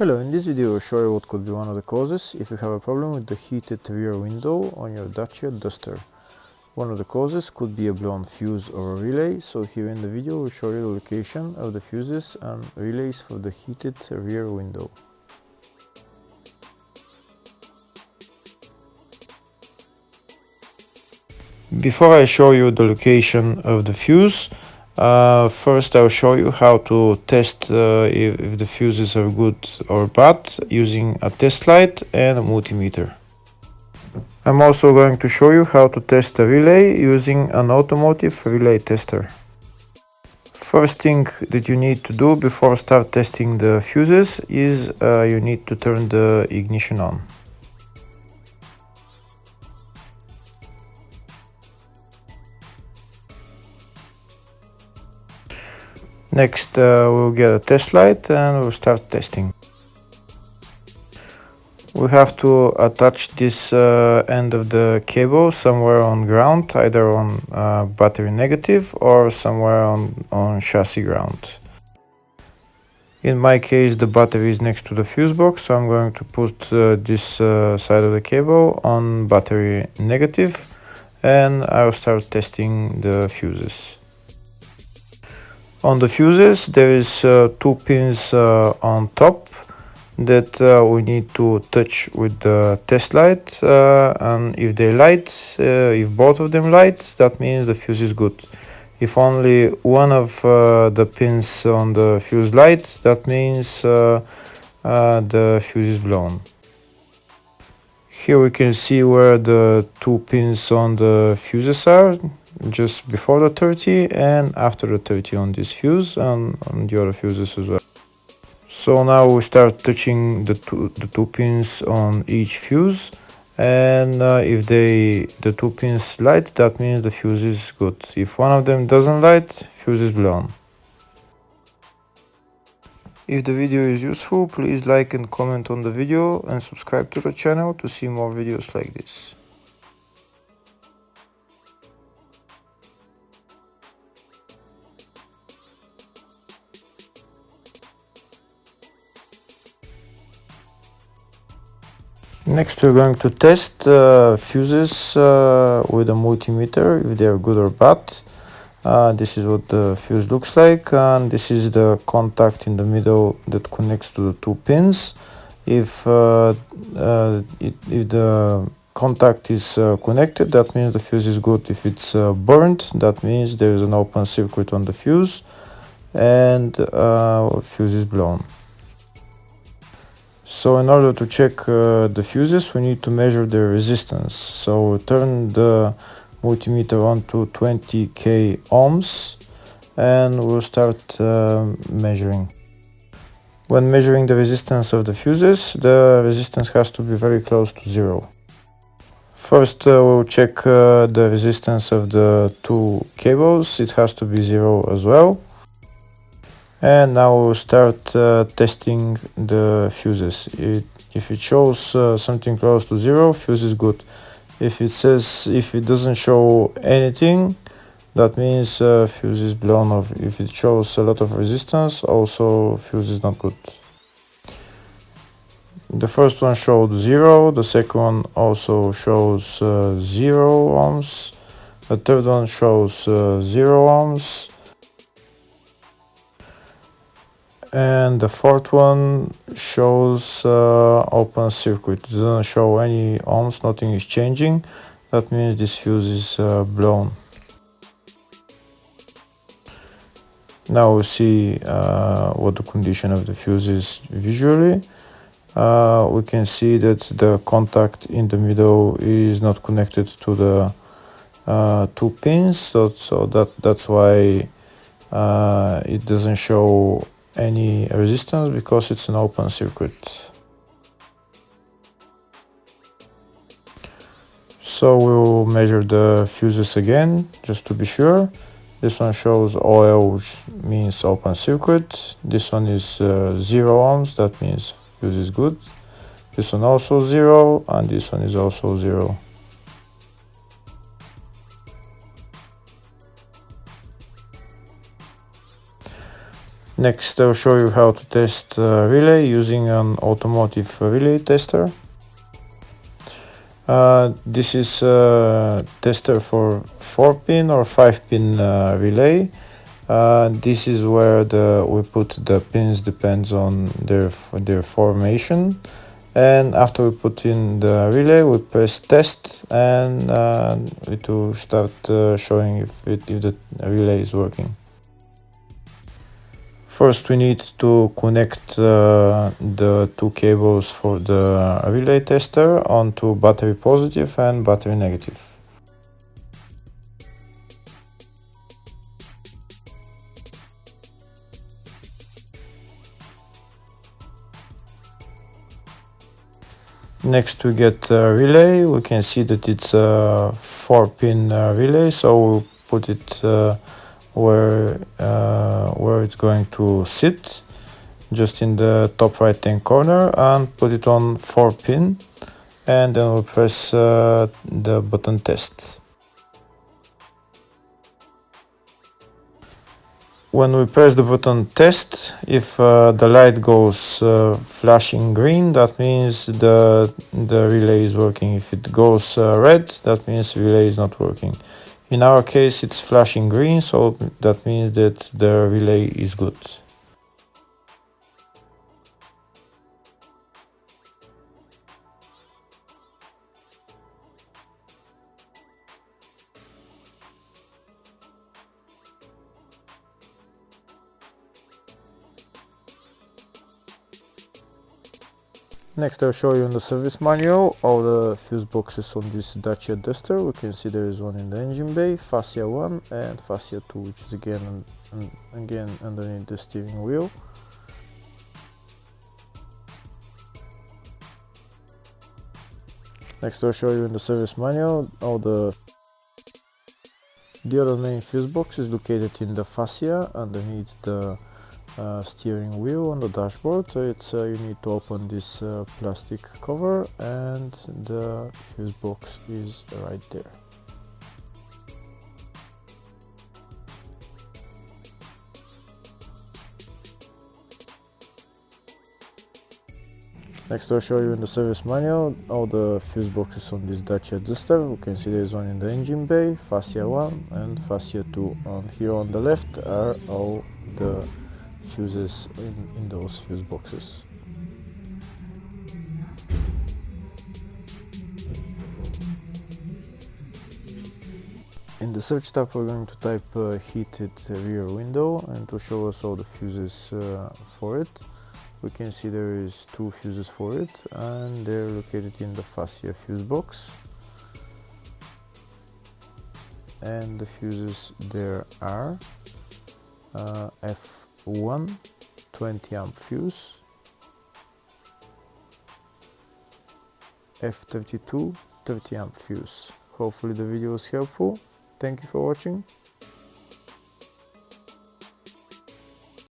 Hello, in this video I'll show you what could be one of the causes if you have a problem with the heated rear window on your Dacia Duster. One of the causes could be a blown fuse or a relay, so here in the video we'll show you the location of the fuses and relays for the heated rear window. Before I show you the location of the fuse, first I'll show you how to test if the fuses are good or bad using a test light and a multimeter. I'm also going to show you how to test a relay using an automotive relay tester. First thing that you need to do before start testing the fuses is you need to turn the ignition on. Next we'll get a test light and we'll start testing. We have to attach this end of the cable somewhere on ground, either on battery negative or somewhere on chassis ground. In my case the battery is next to the fuse box, so I'm going to put this side of the cable on battery negative and I'll start testing the fuses. On the fuses there is two pins on top that we need to touch with the test light, and if they light, if both of them light, that means the fuse is good. If only one of the pins on the fuse light, that means the fuse is blown. Here we can see where the two pins on the fuses are, just before the 30 and after the 30 on this fuse and on the other fuses as well. So now we start touching the two pins on each fuse, and if the two pins light, that means the fuse is good. If one of them doesn't light, fuse is blown. If the video is useful, please like and comment on the video and subscribe to the channel to see more videos like this. Next we're going to test fuses with a multimeter, if they are good or bad. This is what the fuse looks like, and this is the contact in the middle that connects to the two pins. If the contact is connected, that means the fuse is good. If it's burnt, that means there is an open circuit on the fuse and fuse is blown. So in order to check the fuses, we need to measure the resistance. So turn the multimeter on to 20k ohms and we'll start measuring. When measuring the resistance of the fuses, the resistance has to be very close to zero. First we'll check the resistance of the two cables. It has to be zero as well. And now we'll start testing the fuses. If it shows something close to zero, fuse is good. If it doesn't show anything, that means fuse is blown off. If it shows a lot of resistance, also fuse is not good. The first one showed 0, the second one also shows 0 ohms, the third one shows 0 ohms, and the fourth one shows open circuit. It doesn't show any ohms, nothing is changing. That means this fuse is blown. Now we see what the condition of the fuse is visually. We can see that the contact in the middle is not connected to the two pins, so that's why it doesn't show any resistance, because it's an open circuit. So we'll measure the fuses again just to be sure. This one shows OL, which means open circuit. This one is 0 ohms, that means fuse is good. This one also 0, and this one is also 0. Next, I'll show you how to test relay using an automotive relay tester. This is a tester for 4-pin or 5-pin relay. This is where we put the pins, depends on their formation. And after we put in the relay, we press test, and it will start showing if the relay is working. First, we need to connect the two cables for the relay tester onto battery positive and battery negative. Next, we get a relay. We can see that it's a 4-pin relay, so we'll put it where it's going to sit, just in the top right hand corner, and put it on 4-pin, and then we'll press the button test. When we press the button test, if the light goes flashing green, that means the relay is working. If it goes red, that means relay is not working. In our case, it's flashing green, so that means that the relay is good. Next, I'll show you in the service manual all the fuse boxes on this Dacia Duster. We can see there is one in the engine bay, fascia 1 and fascia 2, which is again underneath the steering wheel. Next, I'll show you in the service manual all the other main fuse box is located in the fascia underneath the steering wheel on the dashboard. So it's you need to open this plastic cover, and the fuse box is right there. Next, I'll show you in the service manual all the fuse boxes on this Dacia Duster. We can see there's one in the engine bay, fascia 1 and fascia 2. And here on the left are all the fuses in those fuse boxes. In the search tab, we're going to type heated rear window, and to show us all the fuses for it. We can see there is 2 fuses for it, and they're located in the fascia fuse box. And the fuses there are F1 20 amp fuse, F32 30 amp fuse. Hopefully the video was helpful. Thank you for watching.